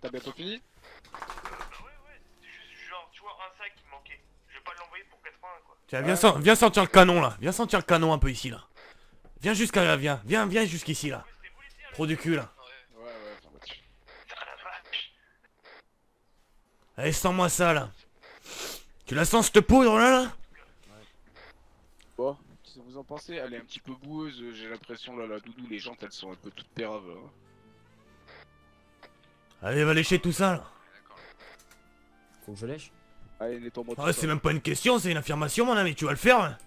T'as bientôt fini? Bah ouais, c'est juste genre, tu vois, un sac qui me manquait. Je vais pas l'envoyer pour 80 quoi. Tiens, Ouais. viens sentir le canon là. Viens sentir le canon un peu ici là. Viens jusqu'à là, viens jusqu'ici là. Ouais, c'était vous les tirs là? Trop du cul là. Ouais. Ouais, affirmatif. Putain la vache. Allez, sens-moi ça là. Tu la sens cette poudre là? Bon, qu'est-ce que vous en pensez? Elle est un petit peu boueuse, j'ai l'impression là, la doudou, les jantes elles sont un peu toutes péraves. Hein. Allez, va lécher tout ça là. Faut que je lèche. Allez, nettoie-moi tout Ouais, ça. c'est même pas une question, c'est une affirmation mon ami, tu vas le faire hein.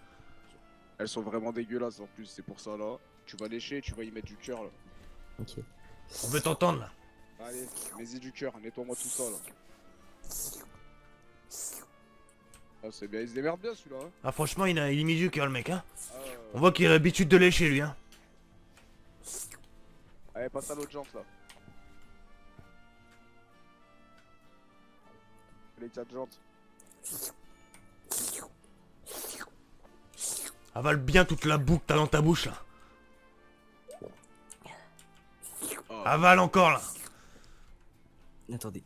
Elles sont vraiment dégueulasses en plus, c'est pour ça là. Tu vas lécher, tu vas y mettre du cœur là. Ok. On veut t'entendre là. Allez, mets-y du cœur, nettoie-moi tout ça là. Ah, c'est bien, il se démerde bien celui-là. Hein. Ah franchement, il est mis du cœur le mec hein. Ah, On voit qu'il a l'habitude de lécher lui hein. Allez, passe à l'autre jante là. Les 4 jantes. Avale bien toute la boue que t'as dans ta bouche là. Oh. Avale encore là. Attendez.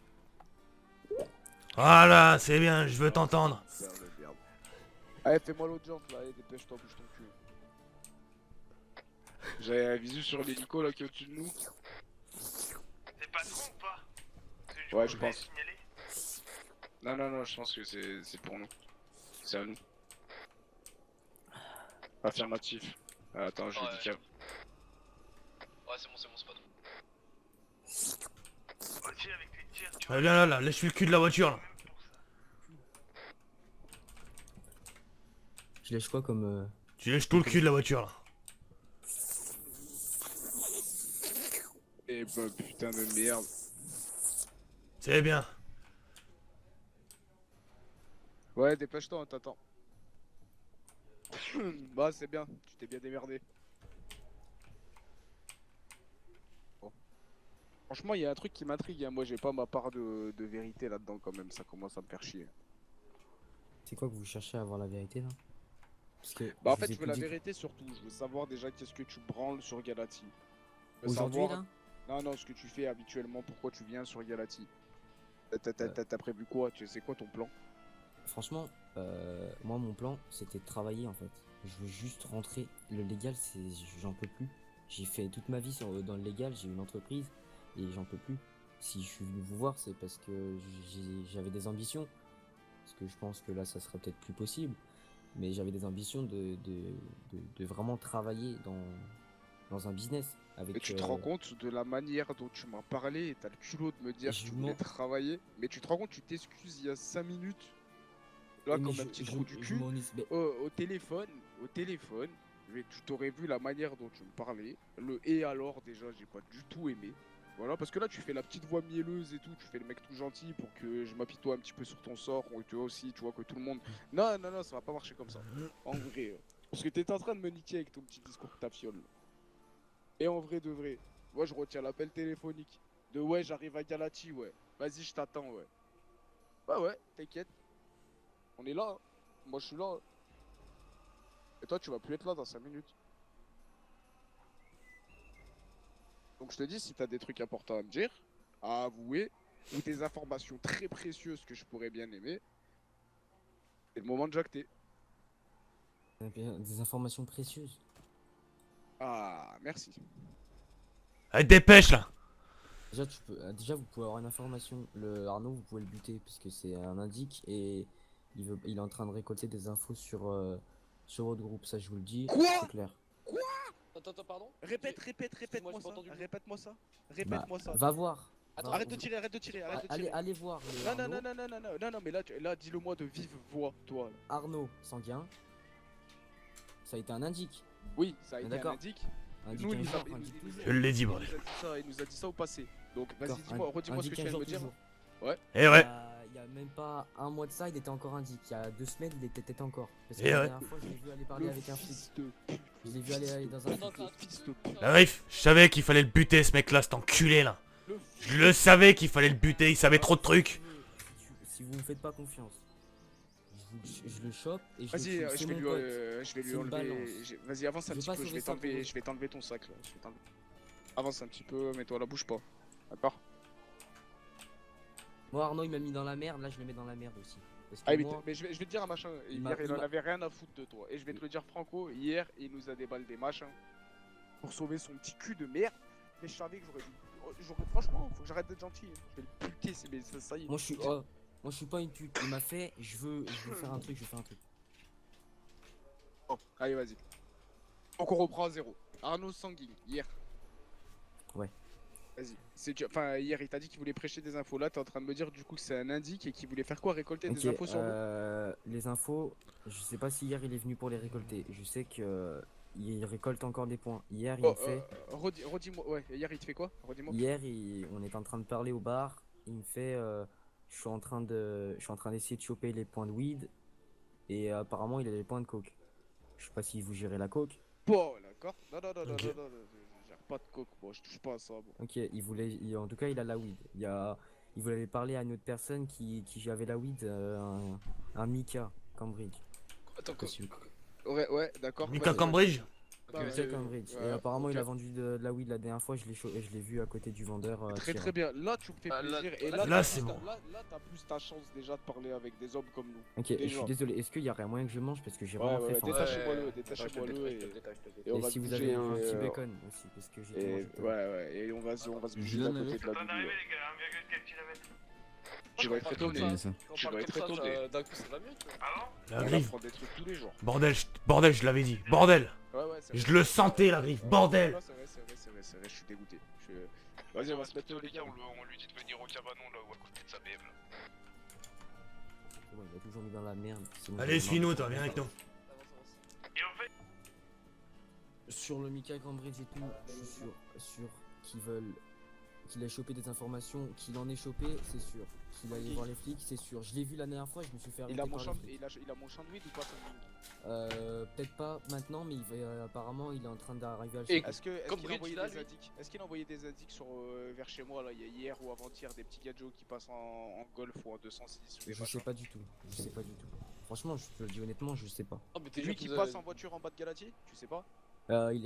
Voilà, c'est bien, je veux t'entendre. Merde, merde. Allez, fais-moi l'autre jante là, allez, dépêche-toi, bouge ton cul. J'ai un visu sur l'hélico là qui est au-dessus de nous. C'est pas trop ou pas? Parce que Ouais, je je voulais pense. signaler. Non, je pense que c'est pour nous. C'est à nous. Affirmatif. Ah, attends, je Ouais. lui dis qu'il y a... Ouais, c'est bon, c'est pas nous. Aussi avec les tirs, tu vois. Allez, viens là, lèche le cul de la voiture là. Même pour ça. Je lèche quoi comme Tu lèches tout le cul de la voiture là. Eh bah putain de merde. C'est bien. Ouais, dépêche-toi, on t'attend. Bah c'est bien, tu t'es bien démerdé. Bon. Franchement, il y a un truc qui m'intrigue, hein. Moi j'ai pas ma part de vérité là-dedans quand même, ça commence à me faire chier. C'est quoi que vous cherchez à avoir la vérité là? Parce que Bah en je fait, vous ai je veux tout la dit. vérité surtout, je veux savoir déjà qu'est-ce que tu branles sur Galati. Je veux Aujourd'hui savoir- là? Non, ce que tu fais habituellement, pourquoi tu viens sur Galati. T'as prévu quoi? C'est quoi ton plan? Franchement, moi mon plan c'était de travailler en fait. Je veux juste rentrer. Le légal, j'en peux plus. J'ai fait toute ma vie dans le légal, j'ai une entreprise et j'en peux plus. Si je suis venu vous voir, c'est parce que j'avais des ambitions. Parce que je pense que là, ça serait peut-être plus possible. Mais j'avais des ambitions de vraiment travailler dans un business. Avec, Et tu te rends compte de la manière dont tu m'as parlé et t'as le culot de me dire que Je tu voulais m'en- travailler. Mais tu te rends compte, tu t'excuses il y a 5 minutes. Là, mais comme un petit trou du je cul. mais Au téléphone, mais tu t'aurais vu la manière dont tu me parlais. Le et alors, déjà, j'ai pas du tout aimé. Voilà, parce que là, tu fais la petite voix mielleuse et tout. Tu fais le mec tout gentil pour que je m'apitoie un petit peu sur ton sort. Et toi aussi, tu vois que tout le monde. Non, ça va pas marcher comme ça. En vrai. Parce que t'étais en train de me niquer avec ton petit discours que ta fiole. Et en vrai de vrai, moi je retiens l'appel téléphonique. De ouais, j'arrive à Galati, ouais. Vas-y, je t'attends, ouais. Ouais, t'inquiète. On est là, hein. Moi je suis là. Hein. Et toi, tu vas plus être là dans 5 minutes. Donc je te dis, si t'as des trucs importants à me dire, à avouer, ou des informations très précieuses que je pourrais bien aimer, c'est le moment de jacter. des informations précieuses. Ah, merci. Allez, dépêche là. Déjà, vous pouvez avoir une information. Le Arnaud, vous pouvez le buter parce que c'est un indique et il est en train de récolter des infos sur votre groupe. Ça, je vous le dis. Quoi C'est clair. Attends, pardon? Répète-moi j'ai ça. pas entendu. Répète-moi ça. Bah, Répète-moi ça. va voir. Attends, Va- Arrête de tirer, arrête de tirer, arrête de tirer. allez voir. le Non, Arnaud. non, mais là dis-le moi de vive voix, toi. Arnaud Sanguin. Ça a été un indique. Oui, ça a été un D'accord. indique. Indique Nous, un il nous jour, a- indique toujours. Je l'ai dit bordel. Il nous a dit ça au passé. Donc vas-y, D'accord, dis-moi, redis-moi ce que indique tu un viens de jour, me dire. toujours. Eh ouais. Il y a même pas un mois de ça, il était encore indique. Il y a 2 semaines, il était peut-être encore. Parce que Eh la ouais. dernière fois, je l'ai vu aller parler Le avec un flic. fils de pute. Je l'ai vu aller dans un Attends, flic. attends, Fils de pute. La Riff, je savais qu'il fallait le buter ce mec là, cet enculé là. Le Je le savais qu'il fallait le buter, il savait trop de trucs. Si vous me faites pas confiance, je le chope et je Vas-y, le tue. je C'est vais mon lui, pote. je vais lui C'est une enlever. balance. Vas-y, avance un Je vais petit pas peu. sauver ça pour vous. Je vais t'enlever ton sac là. Avance un petit peu, mets-toi là, bouge pas. D'accord. Moi, Arnaud, il m'a mis dans la merde, là, je le mets dans la merde aussi. Parce que Ah, mais, moi, je vais te dire un machin. il Hier, il il en m'a- avait rien à foutre de toi. Et je vais te le dire, Franco, hier, il nous a déballé des machins pour sauver son petit cul de merde. Mais je savais que franchement, faut que j'arrête d'être gentil. Je vais le buter, mais ça y est. moi, je suis pas une pute. Il m'a fait, je veux faire un truc, je fais un truc. Bon, allez, vas-y. Donc, on reprend à zéro. Arnaud Sanguine, hier. Ouais. Vas-y. Enfin, hier, il t'a dit qu'il voulait prêcher des infos. Là, t'es en train de me dire du coup que c'est un indique et qu'il voulait faire quoi? Récolter Ok, des infos sur nous? les infos, je sais pas si hier il est venu pour les récolter. Je sais que il récolte encore des points. Hier, il Oh, me fait. redis-moi. Ouais, hier, il te fait quoi? Redis-moi. Hier, on est en train de parler au bar. Il me fait, je suis en train d'essayer de choper les points de weed et apparemment il a les points de coke. Je sais pas si vous gérez la coke. Bon, d'accord. Non, Ok. je gère pas de coke, moi, je touche pas à ça, bon. Ok, en tout cas, il a la weed. Il voulait parler à une autre personne qui avait la weed, un Mika Cambridge. Attends, quoi? Monsieur. Ouais, d'accord. Mika vas-y, Cambridge. vas-y. Mika Cambridge. Ouais, Et apparemment, ok. il a vendu de la weed la dernière fois. Je l'ai vu à côté du vendeur. Très Tyran. très bien. Là, tu me fais Ah, là- plaisir. Et là, là, là, t'as c'est plus bon. Là, t'as plus ta chance déjà de parler avec des hommes comme nous. Ok, je Déjà. suis désolé. Est-ce qu'il y aurait moyen que je mange parce que j'ai Ouais, vraiment ouais, fait faim. détachez-moi-le, détachez-moi-le. Et on Et va si se vous bouger, avez un petit bacon aussi, parce que j'ai tout Et mangé. ouais, et on va se bouger de Julian, la côté de la T'en double. arrivé, les gars, 1,4 km. Tu vas être étonné. Ouais, ça. Quand on Tu parle vas être comme ça, étonné. d'un coup, ça va mieux, tu vois. Ah bon? La On va griffe. prendre des trucs tous les jours. Bordel, je l'avais dit. Bordel. Ouais, c'est Je vrai. le sentais, la griffe. Bordel. Ouais, c'est vrai, je suis dégoûté. Vas-y, on va se mettre les gars. On lui dit de venir au cabanon là ou à côté de sa BM là. Ouais, il m'a toujours mis dans la merde. sinon Allez, je vais suis-nous, manger. toi, viens avec nous. Et au fait, Sur le Mika Cambridge et tout, je suis sûr qu'il a chopé des informations, qu'il en ait chopé, c'est sûr. Qu'il allait voir les flics, c'est sûr. Je l'ai vu la dernière fois, je me suis fait arrêter Il a mon par champ, les flics. il a mon champ de weed ou pas son Peut-être pas maintenant, mais apparemment il est en train d'arriver à le Et- choper. Est-ce Comme qu'il a Bridge, envoyé là, des lui. indices? Est-ce qu'il a envoyé des indices sur vers chez moi là, hier ou avant-hier, des petits gadgets qui passent en golf ou en 206 ou des Je sais machins? pas du tout. Je sais pas du tout. Franchement, je te le dis honnêtement, je sais pas. Oh, mais t'es Lui qui passe en voiture en bas de Galatier, tu sais pas?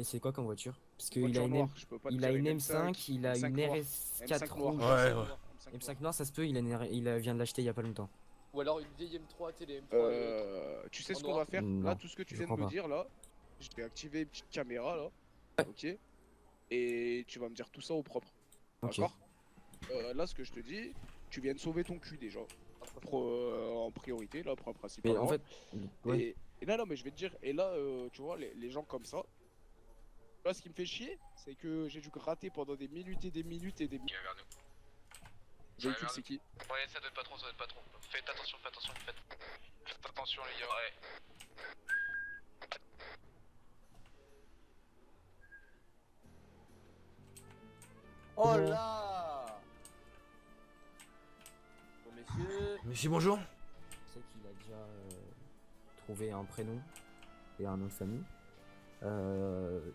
C'est quoi comme voiture? Parce qu'il a Voiture une noire, je peux pas te il dire, a une M5, il a M5 une noire. RS4 M5 noire, rouge. Ouais, M5 M5 noir, ça se peut, il vient de l'acheter il y a pas longtemps. Ou alors une vieille M3, télé M3. Tu sais En ce qu'on va faire? Non, Là, tout ce que tu je viens de crois me pas. dire là, je vais activer une petite caméra là, ok? Et tu vas me dire tout ça au propre, Ok. d'accord? Là, ce que je te dis, tu viens de sauver ton cul déjà, en priorité, là, Mais principalement. en fait, ouais. Et non, mais je vais te dire, et là, tu vois, les gens comme ça, là, ce qui me fait chier, c'est que j'ai dû gratter pendant des minutes et des minutes et des minutes. Il est vers nous. Véhicule, c'est qui? Ouais, ça doit être patron, ça doit être patron. Faites attention, faites attention les gars. Ouais. Oh là! Bon, messieurs. Monsieur, bonjour. Je sais qu'il a déjà trouvé un prénom et un nom de famille.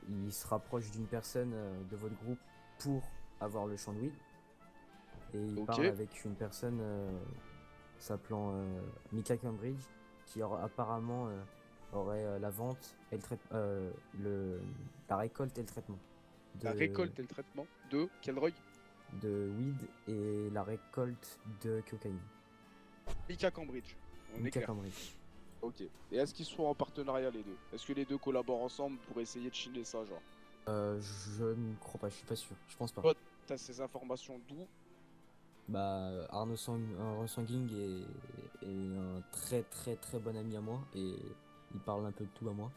Il se rapproche d'une personne de votre groupe pour avoir le champ de weed. Et il Ok. parle avec une personne s'appelant Mika Cambridge qui apparemment aurait la vente et la récolte et le traitement. La récolte et le traitement de quelle drogue? de weed et la récolte de cocaïne. Mika Cambridge. On est Mika clair. Cambridge. Ok. Et est-ce qu'ils sont en partenariat les deux? Est-ce que les deux collaborent ensemble pour essayer de chiner ça, genre? Je ne crois pas, je suis pas sûr, je pense pas. Ouais. T'as ces informations d'où? Bah, Arnaud Sanguing est un très très très bon ami à moi et il parle un peu de tout à moi.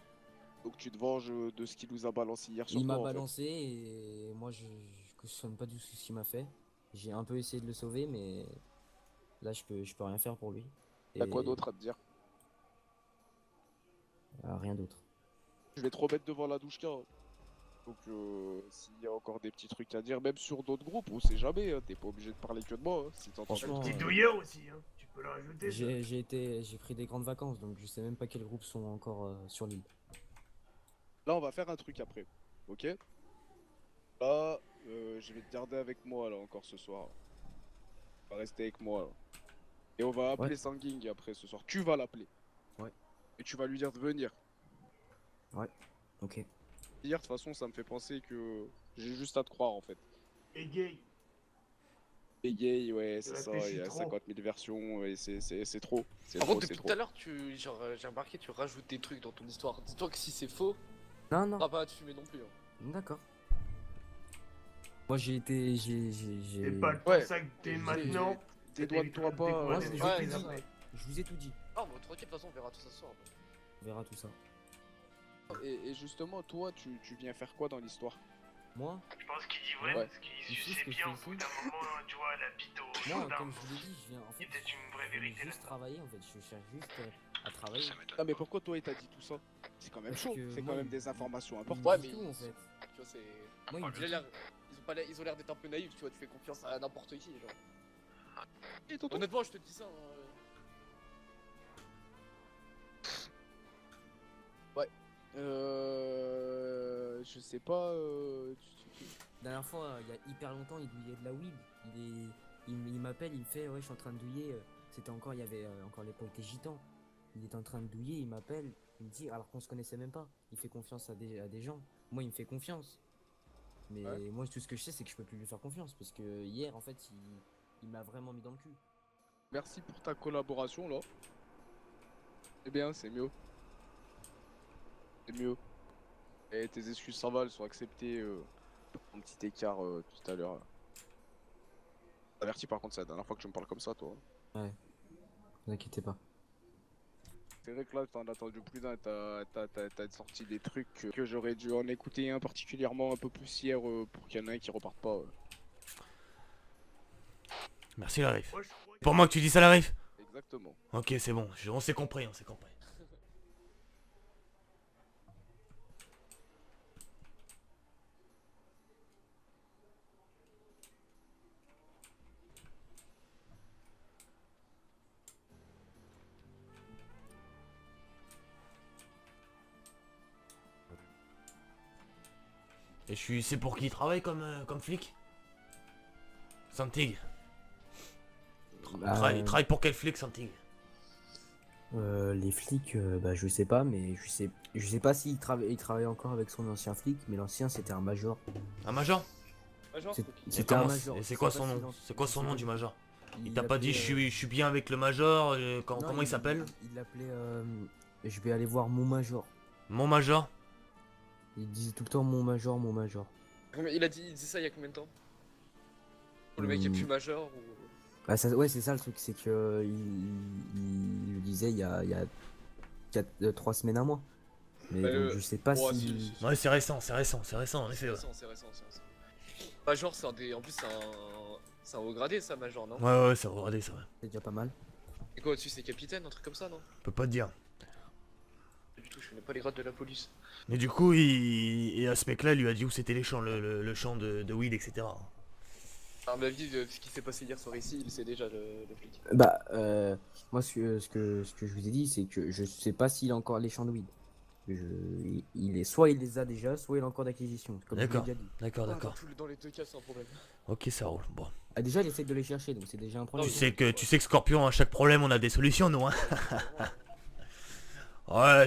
Donc tu te venges de ce qu'il nous a balancé hier sur Il toi, m'a en fait. balancé et moi je cautionne pas du tout ce qu'il m'a fait. J'ai un peu essayé de le sauver mais là je peux rien faire pour lui. T'as Et- quoi d'autre à te dire? Rien d'autre. Je vais te remettre devant la douche hein. Donc s'il y a encore des petits trucs à dire, même sur d'autres groupes, on sait jamais, hein, t'es pas obligé de parler que de moi, hein, si t'entends Franchement, quelque chose. douilleur aussi, hein. Tu peux le rajouter. J'ai pris des grandes vacances donc je sais même pas quels groupes sont encore sur l'île. Là on va faire un truc après, ok? Là, je vais te garder avec moi là encore ce soir. Tu vas rester avec moi là. Et on va appeler Ouais. Sanguing après ce soir. Tu vas l'appeler. Ouais. Et tu vas lui dire de venir. Ok. Hier, de toute façon, ça me fait penser que j'ai juste à te croire en fait. Et gay. Et est gay, ouais, c'est ça, il réfléchis y a trop. 50 000 versions, et c'est trop. C'est Par trop, contre, c'est depuis trop. tout à l'heure, j'ai remarqué, tu rajoutes des trucs dans ton histoire. Dis-toi que si c'est faux, Non, non, t'auras pas à te fumer non plus. Hein. d'accord. Moi j'ai été. C'est pas pour Ouais. ça que t'es maintenant. Dédouane-toi pas. Moi, Ouais, c'est c'est ouais, ouais, dit. c'est vrai. Je vous ai tout dit. Ah, bah tranquille, de toute façon, on verra tout ça ce soir. On verra tout ça. Et justement, toi, tu viens faire quoi dans l'histoire? Moi, Je pense qu'il dit vrai Ouais. parce qu'il Ici, ce suçait que je bien fais au bout ici- d'un moment, tu vois, la bite au moi, gendarme. comme je vous l'ai dit, je viens. En Il fait, y a peut-être une vraie je viens vérité juste là. travailler en fait. Je cherche juste à travailler. Ah, mais pourquoi toi, il t'a dit tout ça? C'est quand même Parce chaud, que c'est moi, quand même il- des informations Il importantes. me Ouais, dit mais tout en fait. Tu vois, c'est. Moi, il me Il a dit l'air. Ils ont l'air d'être un peu naïfs, tu vois, tu fais confiance à n'importe qui. Genre. Et tonton Honnêtement, je te dis ça. Hein. Je sais pas. La dernière fois, il y a hyper longtemps, il douillait de la weed. Il m'appelle, il me fait, ouais, je suis en train de douiller. C'était encore, il y avait encore l'époque des gitans. Il est en train de douiller, il m'appelle, il me dit, alors qu'on se connaissait même pas. Il fait confiance à des gens. Moi, il me fait confiance. Mais Ouais. moi, tout ce que je sais, c'est que je peux plus lui faire confiance. Parce que hier, en fait, il m'a vraiment mis dans le cul. Merci pour ta collaboration là. Eh bien, c'est mieux. C'est mieux. Et tes excuses, ça va, elles sont acceptées. Un petit écart tout à l'heure. Averti, par contre, c'est la dernière fois que tu me parles comme ça, toi. Ne vous inquiétez pas. C'est vrai que là, t'en as entendu plus d'un, t'as sorti des trucs que j'aurais dû en écouter un particulièrement un peu plus hier pour qu'il y en ait un qui reparte pas. Merci Larif. Moi, je crois Pour moi que tu dis ça Larif? Exactement. Ok, c'est bon, on s'est compris, on s'est compris. Et c'est pour qui il travaille comme flic? Santig. Il travaille pour quel flic, Santig? Les flics, bah, je sais pas, mais je sais pas s'il il travaille encore avec son ancien flic, mais l'ancien c'était un major. Un major? Major, C'est- ok. C'était un comment- major. Et c'est Je quoi sais son pas nom? s'il en- C'est quoi je son sais nom pas. du major? Il t'a pas dit appelait, je suis bien avec le major, non, comment il s'appelle? Il l'appelait. Je vais aller voir mon major. Mon major? Il disait tout le temps mon major, mon major. Il dit ça il y a combien de temps? Le mec est plus major ou. Ah, ça, ouais, c'est ça le truc, c'est que il le disait il y a 3 semaines, un mois. Mais Bah, donc, je sais pas ouais, si. Ouais, c'est récent, en effet. C'est Ouais. récent, c'est récent. Major, c'est un des. En plus, c'est un haut gradé, ça, Major, non? Ouais, c'est regardez ça, ouais. C'est déjà pas mal. Et quoi, au-dessus, c'est capitaine, un truc comme ça, non? Je peux pas te dire. Pas du tout, je connais pas les grades de la police. Mais du coup, et à ce mec-là, il lui a dit où c'était les champs, le champ de weed, etc. À mon avis, ce qui s'est passé hier soir ici, il sait déjà le flic. Bah, moi, ce que je vous ai dit, c'est que je sais pas s'il a encore les champs de weed. Soit il les a déjà, soit il a encore d'acquisition. Comme je vous l'ai D'accord. déjà dit. D'accord. Dans les deux cas, c'est un problème. Ok, ça roule. Bon. Ah, déjà, il essaie de les chercher, donc c'est déjà un problème. Tu sais que Scorpion, à chaque problème, on a des solutions, nous, hein. Ouais,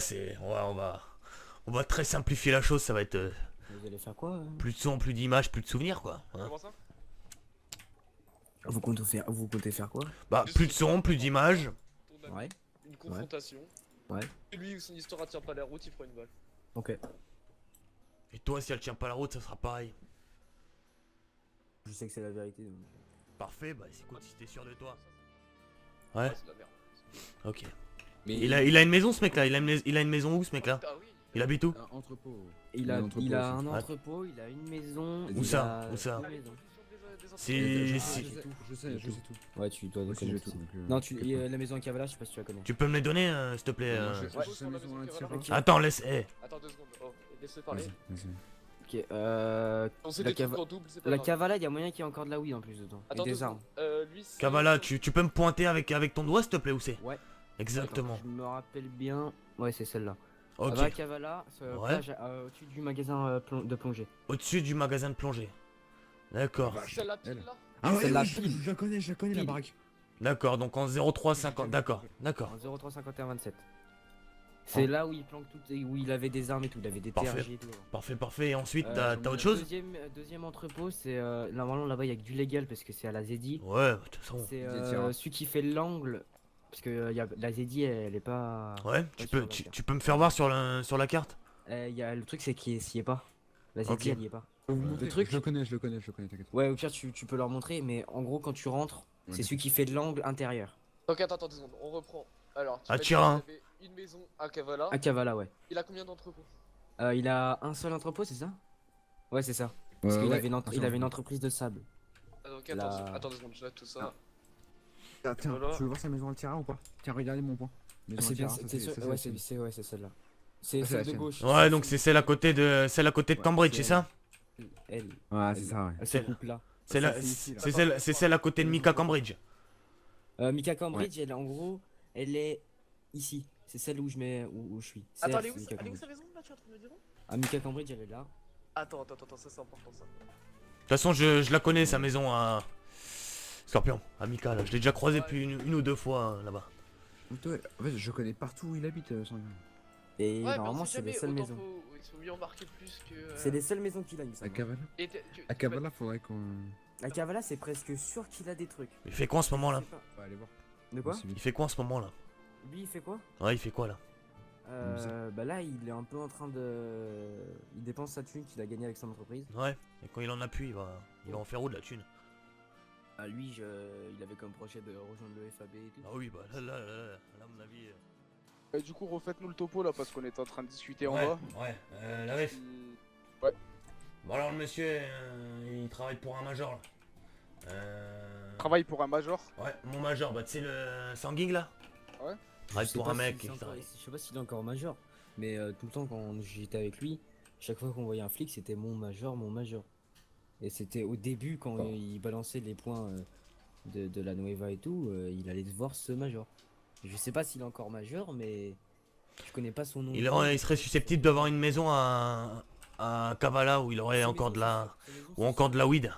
on va très simplifier la chose, ça va être Vous allez faire quoi plus de son, plus d'images, plus de souvenirs, quoi. Hein. Comment ça? Vous comptez faire quoi Bah, plus de son, plus d'images. Ton ami, Ouais, Une confrontation. Ouais. Et lui, son histoire tient pas la route, il prend une balle. ok. Et toi, si elle tient pas la route, ça sera pareil. Je sais que c'est la vérité. Donc. Parfait, bah écoute, si t'es sûr de toi. Ouais, C'est de la merde. ok. Mais Il a une maison, ce mec-là. Il a une maison où, ce mec-là? Ah oui. Il habite où? Un entrepôt. Il a un entrepôt, Ouais. il a une maison. Où il ça a Où ça deux maisons. C'est- Je sais tout. Ouais, tu dois Moi aussi, connaître j'ai ça. tout. donc, Non, la maison à Cavala, je sais pas si tu la connais. Tu peux me les donner, s'il te plaît? Je Ouais. sais sa maison à Tirol. Ok. Attends, laisse. Attends 2 secondes. Oh, laisse-le parler. Vas-y. Ok, On sait La des trucs cava- en double, c'est pas la grave. Cavala, il y a moyen qu'il y ait encore de la weed en plus dedans. Attends Et 2 des armes. secondes. Lui, c'est. Kavala, tu peux me pointer avec ton doigt, s'il te plaît, où c'est? Ouais. Exactement. Attends, je me rappelle bien. Ouais, c'est celle-là. Ok. Va à Cavala, Ouais. plage, au-dessus du magasin de plongée. Au-dessus du magasin de plongée. D'accord. Celle-là, pile Elle. là. Ah ouais, Celle-là, ouais, pile. je la connais la Pile. baraque. D'accord, donc en 0350. D'accord. En 035127. C'est là où il planque tout, où il avait des armes et tout, il avait des Parfait. TRG et tout. Parfait. Et ensuite, t'as Le autre chose? deuxième entrepôt, c'est normalement là-bas il y a que du légal parce que c'est à la ZD. Ouais, de toute façon. C'est Zedira. celui qui fait l'angle parce que la ZD elle est pas. Ouais, pas sur la carte. tu peux me faire voir sur la carte? Le truc c'est qu'il s'y est pas. La ZD Ok. elle y est pas. Le truc- Je le connais, t'inquiète. Ouais, au pire tu peux leur montrer, mais en gros quand tu rentres, c'est Ouais. celui qui fait l'angle intérieur. Donc attends 2 secondes, on reprend. Alors, tu Ah, m'as dit Tira, hein. qu'il y avait une maison à Kavala. À Kavala, ouais. Il a combien d'entrepôts? Il a un seul entrepôt, c'est ça? Ouais, c'est ça. Parce Ouais, qu'il ouais. avait il avait une Attends, entreprise de sable. Ah, donc La- attends 2 secondes, je note tout ça. Tiens, Voilà. tu veux voir sa maison Altira ou pas? Tiens, regardez mon point. Maison C'est bien, Altira, ça, c'est ça, sûr. ça, Ouais, c'est- c'est celle-là. C'est Ah, c'est celle la de sienne. gauche. Ouais, donc c'est celle à côté de Ouais, Cambridge, c'est c'est ça? Elle. Ouais, c'est ça, ouais. Elle se C'est- coupe là. C'est Ça, la- c'est ici, là. c'est celle à côté de Mika Cambridge. Mika Cambridge, elle, en gros, elle est ici. C'est celle où je mets où je suis. C'est Attends, elle, elle est où, Mika elle est où Cambridge. sa maison là, tu es en train de me dire? Ah, Mika Cambridge, elle est là. Attends, ça c'est important ça. De toute façon, je la connais, sa maison à Scorpion, à Mika, là. Je l'ai déjà croisé depuis une ou deux fois là-bas. Ouais, en fait, je connais partout où il habite, Sanguin. Et Ouais, normalement, mais on sait c'est les jamais, seules autant maisons. ils sont mieux embarqués plus que. C'est les seules maisons qu'il a, il me À semble. Kavala? Et À Kavala, faudrait qu'on. À Kavala, c'est presque sûr qu'il a des trucs. Il fait quoi en ce moment là? Je sais pas. On va aller voir. De quoi? Il fait quoi en ce moment là? Lui, il fait quoi? Ouais, il fait quoi là? Bah là, il est un peu en train de. Il dépense sa thune qu'il a gagnée avec son entreprise. Ouais, et quand il en a plus, il va en faire où de la thune? Ah, lui, il avait comme projet de rejoindre le FAB et tout. Ah oui, bah là, à mon avis. Du coup, refaites-nous le topo là parce qu'on est en train de discuter en Ouais, bas. ouais, la ref. Ouais. Bon alors le monsieur, il travaille pour un major là. Travaille pour un major. Ouais, mon major, bah tu sais le Sanguing là? Ouais. Il travaille pour un mec. Je sais pas s'il est encore major, mais tout le temps quand j'étais avec lui, chaque fois qu'on voyait un flic, c'était mon major, mon major. Et c'était au début quand il balançait les points de la Nueva et tout, il allait voir ce major. Je sais pas s'il est encore major, mais je connais pas son nom. Il serait susceptible d'avoir une maison à Kavala où il aurait Ses encore maisons, de la ses maisons, ou c'est encore de la weed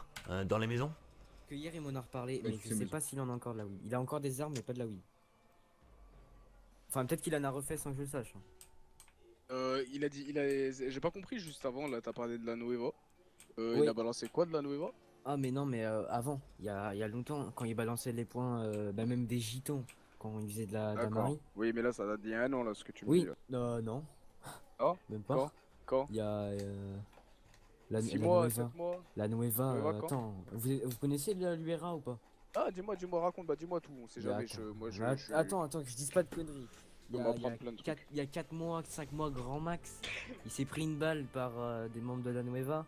dans les maisons. que hier il m'en a reparlé, Ouais, mais c'est je sais maison. pas s'il en a encore de la weed. Il a encore des armes, mais pas de la weed. Enfin, peut-être qu'il en a refait sans que je le sache. Il a dit, j'ai pas compris juste avant là, t'as parlé de la Nueva. Oui. Il a balancé quoi de la Nueva? Ah, mais non, mais avant, il y a longtemps, quand il balançait les points, bah, même des gitons, quand il faisait de la D'accord. marine. Oui, mais là ça date d'il y a un an là, ce que tu me Oui, dis. non. Ah, Même pas. Quand Il y a la 6 la mois, Nueva. 7 mois? La Nueva, Nueva, quand attends, vous connaissez l'URA ou pas? Ah, dis-moi, raconte, dis-moi tout, on sait Bah, jamais. attends. Moi, Attends, que je dise pas de conneries. peux m'apprendre plein de trucs. Il y a 4 mois, 5 mois grand max, il s'est pris une balle par des membres de la Nueva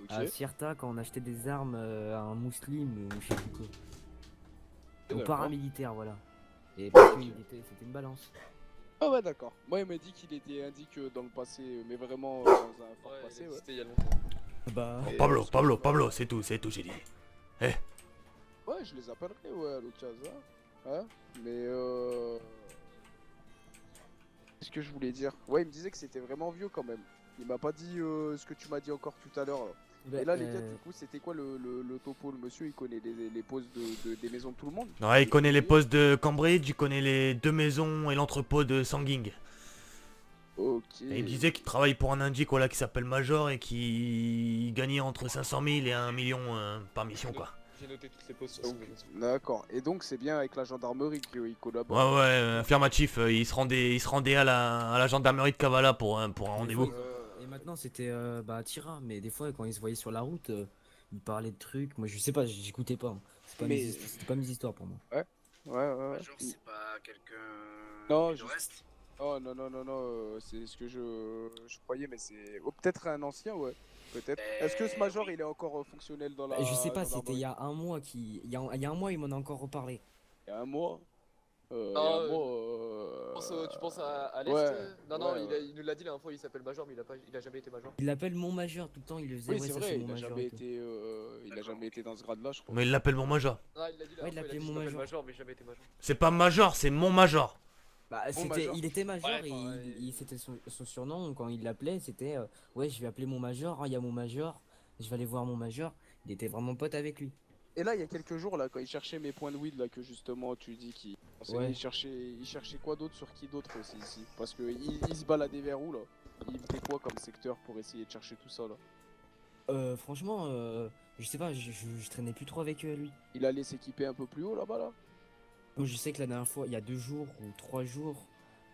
Ok. à Cierta quand on achetait des armes à un musulman ou je sais plus quoi. Au D'accord. paramilitaire, voilà. Et parce que c'était une balance. Ah ouais, d'accord. Moi, il m'a dit qu'il était indique dans le passé, mais vraiment dans un fort Ouais, passé, ouais. c'était il y a longtemps. Bah. Et, Pablo, c'est tout, j'ai dit. Ouais, je les appellerai, ouais, à l'occasion. Hein. Mais qu'est-ce que je voulais dire? Ouais, il me disait que c'était vraiment vieux quand même. Il m'a pas dit ce que tu m'as dit encore tout à l'heure. Là. Et là, les gars, du coup, c'était quoi le topo? Le monsieur, il connaît les poses des maisons de tout le monde? Ouais, il connaît les postes de Cambridge, il connaît les deux maisons et l'entrepôt de Sanguing. Ok. Et il me disait qu'il travaille pour un indique voilà, qui s'appelle Major et qui gagnait entre 500 000 et 1 million par mission quoi. J'ai noté toutes les poses sur Donc, son maison. d'accord. Et donc, c'est bien avec la gendarmerie qu'il collabore. Ouais, affirmatif, il se rendait à la gendarmerie de Kavala pour un rendez-vous. Et maintenant c'était bah Tira, mais des fois quand ils se voyaient sur la route, ils parlaient de trucs. Moi je sais pas, j'écoutais pas. Hein. C'était pas mes histoires pour moi. Ouais. Major, c'est pas quelqu'un Non, du je- reste. Oh non, c'est ce que je croyais, mais c'est. Oh, peut-être un ancien, ouais. Peut-être. Est-ce que ce major il est encore fonctionnel dans la. Je sais pas, c'était il y gendarmerie? a un mois il y a un mois il m'en a encore reparlé. Il y a un mois. Il y a Ah, un mois. Tu penses à l'Est? ouais, Non, ouais, il nous l'a dit la dernière fois, il s'appelle Major, mais il a jamais été Major. Il l'appelle mon major tout le temps, il le faisait. Oui, ouais, c'est ça, vrai, mon il a major jamais et tout. été. Il a jamais été dans ce grade-là, je crois. Mais il l'appelle mon Major. Non, il l'a dit la Ouais, il dernière fois, l'appelait il a dit mon je m'appelle Major. Major, mais jamais été Major. C'est pas Major, c'est mon Major. Bah, major. il était major Ouais, et enfin, c'était son surnom quand il l'appelait, c'était ouais, je vais appeler mon major, il y a mon major, je vais aller voir mon major. Il était vraiment pote avec lui. Et là, il y a quelques jours, là, quand il cherchait mes points de weed, là, que justement, tu dis qu'il Ouais. il cherchait quoi d'autre sur qui d'autre aussi ici? Parce que il se baladait vers où, là? Il fait quoi comme secteur pour essayer de chercher tout ça, là? Franchement, je sais pas, je traînais plus trop avec lui. Il allait s'équiper un peu plus haut, là-bas, là? Moi, je sais que la dernière fois, il y a 2 jours ou 3 jours,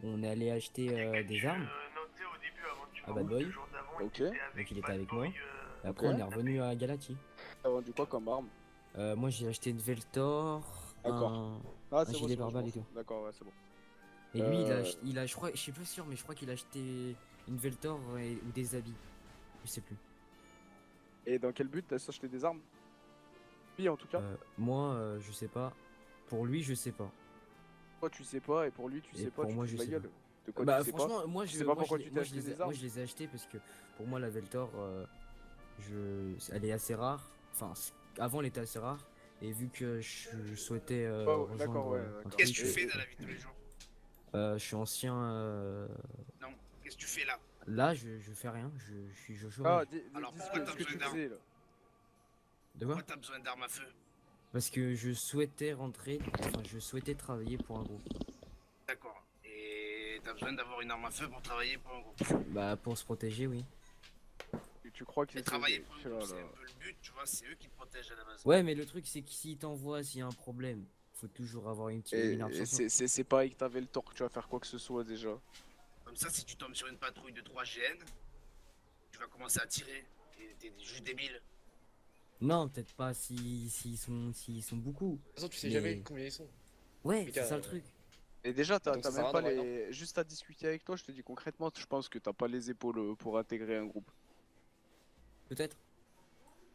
on est allé acheter des armes. Noté au début avant que tu Ah, Bad commences, Boy. le jour d'avant, Ok. Donc il était Bad avec Boy, moi. Et après, Ok. on est revenu à Galati. T'as vendu quoi comme arme? Moi, j'ai acheté une Veltor, D'accord. Ah, c'est bon, gilet c'est bon, pare-balles je et pense. tout. D'accord, ouais, c'est bon. Et lui, Euh. il a, je crois, je suis pas sûr, mais je crois qu'il a acheté une Veltor ou des habits. Je sais plus. Et dans quel but t'as acheté des armes? Lui, en tout cas. Moi, je sais pas. Pour lui, je sais pas. Toi, tu sais pas, et pour lui, tu Et sais pas, pour tu moi, te je fous la sais gueule. pas. De quoi Bah tu sais pas? franchement, moi Tu je, sais pas moi, pourquoi je, tu les- t'es acheté des armes? moi je les ai achetés parce que pour moi la Veltor, elle est assez rare. Enfin, avant elle était assez rare. Et vu que je souhaitais Oh, rejoindre d'accord, ouais, un d'accord. Qu'est-ce que tu Et- fais dans la vie de tous les jours? je suis ancien. Non, qu'est-ce que tu fais là? Là, je fais rien. Je suis Jojo. Ah, Alors, dis pourquoi ce t'as que tu besoin d'armes? faisais, là. De quoi? Pourquoi t'as besoin d'armes à feu? Parce que je souhaitais rentrer. Enfin, je souhaitais travailler pour un groupe. D'accord. Et t'as besoin d'avoir une arme à feu pour travailler pour un groupe. Bah, pour se protéger, oui. Tu crois que Et c'est travailler pour un Oh là groupe, c'est là. un peu le but, tu vois, c'est eux qui te protègent à la base. Ouais, mais le truc, c'est que s'il t'envoie, s'il y a un problème, faut toujours avoir une arme Et sur soi. c'est pas avec ta Veltor que tu vas faire quoi que ce soit déjà. Comme ça, si tu tombes sur une patrouille de 3 GN, tu vas commencer à tirer. Et t'es juste débile. Non, peut-être pas s'ils sont beaucoup. De toute façon, tu sais Mais- jamais combien ils sont. Ouais, Les c'est gars, ça le truc. Et déjà, Donc t'as ça sert même à pas rien d'avoir les. Juste à discuter avec toi, je te dis concrètement, je pense que t'as pas les épaules pour intégrer un groupe. Peut-être.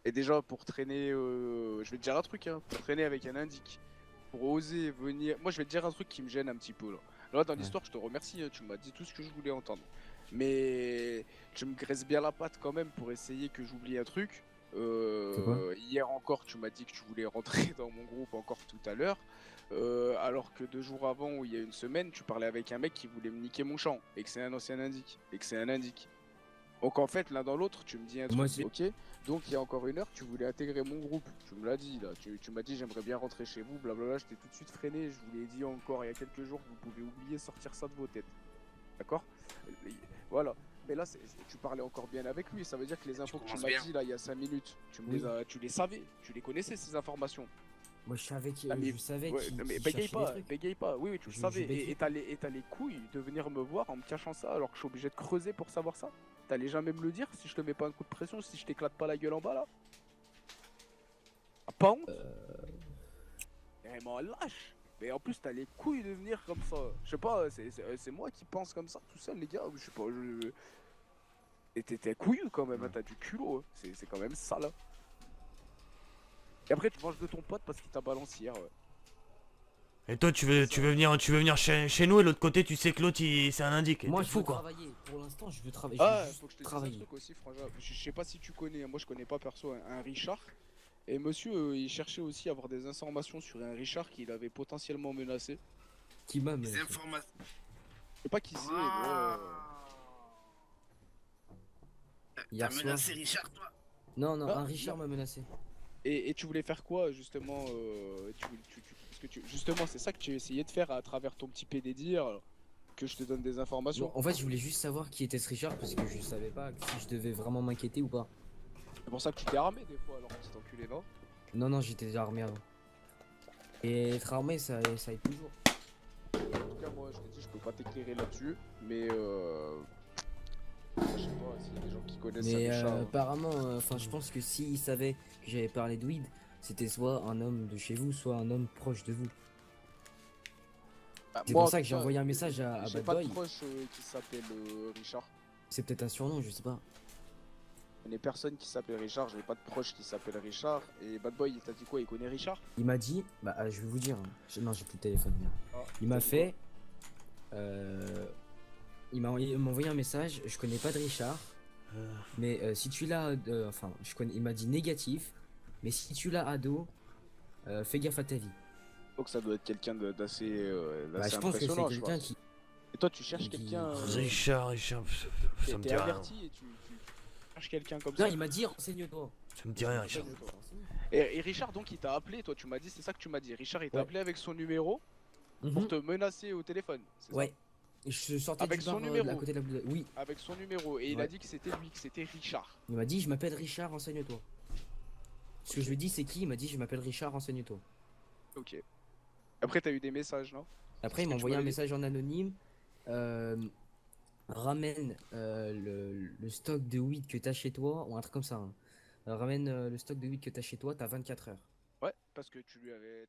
Et déjà, pour traîner. Je vais te dire un truc, hein. Pour traîner avec un indique. Pour oser venir. Moi, je vais te dire un truc qui me gêne un petit peu là. Là, dans Ouais. l'histoire, je te remercie, hein, tu m'as dit tout ce que je voulais entendre. Mais tu me graisses bien la patte quand même pour essayer que j'oublie un truc. C'est quoi? Hier encore, tu m'as dit que tu voulais rentrer dans mon groupe encore tout à l'heure. Alors que 2 jours avant, ou il y a une semaine, tu parlais avec un mec qui voulait me niquer mon champ. Et que c'est un ancien indique. Et que c'est un indique. Donc en fait, l'un dans l'autre, tu me dis un truc, Moi, c'est- ok. Donc il y a encore une heure, tu voulais intégrer mon groupe. Tu me l'as dit là. Tu m'as dit j'aimerais bien rentrer chez vous, blablabla. Je t'ai tout de suite freiné. Je vous l'ai dit encore il y a quelques jours, vous pouvez oublier, sortir ça de vos têtes. D'accord? Voilà. Mais là, tu parlais encore bien avec lui. Ça veut dire que les infos que tu commences m'as bien. dit là il y a 5 minutes, Oui. tu les savais, tu les connaissais ces informations. Moi, je savais Ah, mais- je savais Ouais, qu'il non, mais qu'il bégaye cherchait des pas, trucs. bégaye pas. Oui, oui, tu le Je savais. bégaye. Et t'as les couilles de venir me voir en me cachant ça alors que je suis obligé de creuser pour savoir ça. T'allais jamais me le dire si je te mets pas un coup de pression, si je t'éclate pas la gueule en bas là. Ah, pas honte? Vraiment lâche. Mais en plus, t'as les couilles de venir comme ça. Je sais pas, c'est moi qui pense comme ça tout seul, les gars. Je sais pas, Et t'es couillu quand même, hein, t'as du culot. Hein. C'est quand même ça là. Et après, tu manges de ton pote parce qu'il t'a balancé hier. Ouais. Et toi, tu veux venir chez nous et l'autre côté, tu sais que l'autre, c'est un indique. Moi, T'es je fou veux quoi. travailler. Pour l'instant, je veux travailler. Ah, je veux juste faut que je te dise un travailler. truc aussi, frangin. Je sais pas si tu connais, hein, moi je connais pas perso un Richard. Et monsieur, il cherchait aussi à avoir des informations sur un Richard qu'il avait potentiellement menacé. Qui m'a Les menacé. informations. Je sais pas qui c'est, Ah. Hier T'as soir. menacé Richard, toi? Non, non, Ah, un Richard non. m'a menacé. Et tu voulais faire quoi justement parce que justement, c'est ça que tu essayais de faire à travers ton petit PD dire que je te donne des informations. Non, en fait, je voulais juste savoir qui était ce Richard parce que je savais pas si je devais vraiment m'inquiéter ou pas. C'est pour ça que tu t'es armé des fois, alors petit enculé, non? Non, non, j'étais déjà armé avant. Et être armé, ça aide toujours. En tout cas, moi je t'ai dit, je peux pas t'éclairer là-dessus, mais je sais pas s'il y a des gens qui connaissent un Mais Richard. apparemment, enfin, je pense que s'il savait que j'avais parlé de weed, c'était soit un homme de chez vous, soit un homme proche de vous. Bah, C'est moi, pour en ça que tout j'ai cas, envoyé un message à j'ai Bad pas Boy. de proche qui s'appelle Richard. C'est peut-être un surnom, je sais pas. Il y a personne qui s'appelle Richard, j'ai pas de proche qui s'appelle Richard. Et Bad Boy, il t'a dit quoi? Il connaît Richard? Il m'a dit, bah je vais vous dire, hein. Non, j'ai plus de téléphone. Merde. Ah, Il m'a t'as dit fait, il m'a envoyé un message. Je connais pas de Richard, mais si tu l'as, enfin, il m'a dit négatif, mais si tu l'as ado, fais gaffe à ta vie. quoi? Donc ça doit être quelqu'un d'assez Bah, je pense que c'est impressionnant, je quelqu'un pense. qui. Et toi, tu cherches qui- quelqu'un. Richard, ça me T'es dit rien. averti et tu cherches quelqu'un comme Non, ça. il m'a dit renseigne-toi. Ça me dit rien, Richard. Renseigne-toi. Et Richard, donc, il t'a appelé, toi, tu m'as dit, c'est ça que tu m'as dit. Richard, il t'a Ouais. appelé avec son numéro Mhm. pour te menacer au téléphone. C'est ça Ouais. Et je sortais Avec du son bar numéro. à côté de la boutique. Oui. Avec son numéro. Et il a Ouais. dit que c'était lui, que c'était Richard. Il m'a dit, je m'appelle Richard, renseigne-toi. Ce que je lui ai dit, c'est qui? Il m'a dit, je m'appelle Richard, renseigne-toi. Ok. Après, t'as eu des messages, non? Après, il Ce m'a que tu envoyé un m'avais dit. message en anonyme. Ramène le stock de weed que t'as chez toi, ou un truc comme ça, hein. Ramène le stock de weed que t'as chez toi, t'as 24 heures. Ouais, parce que tu lui avais.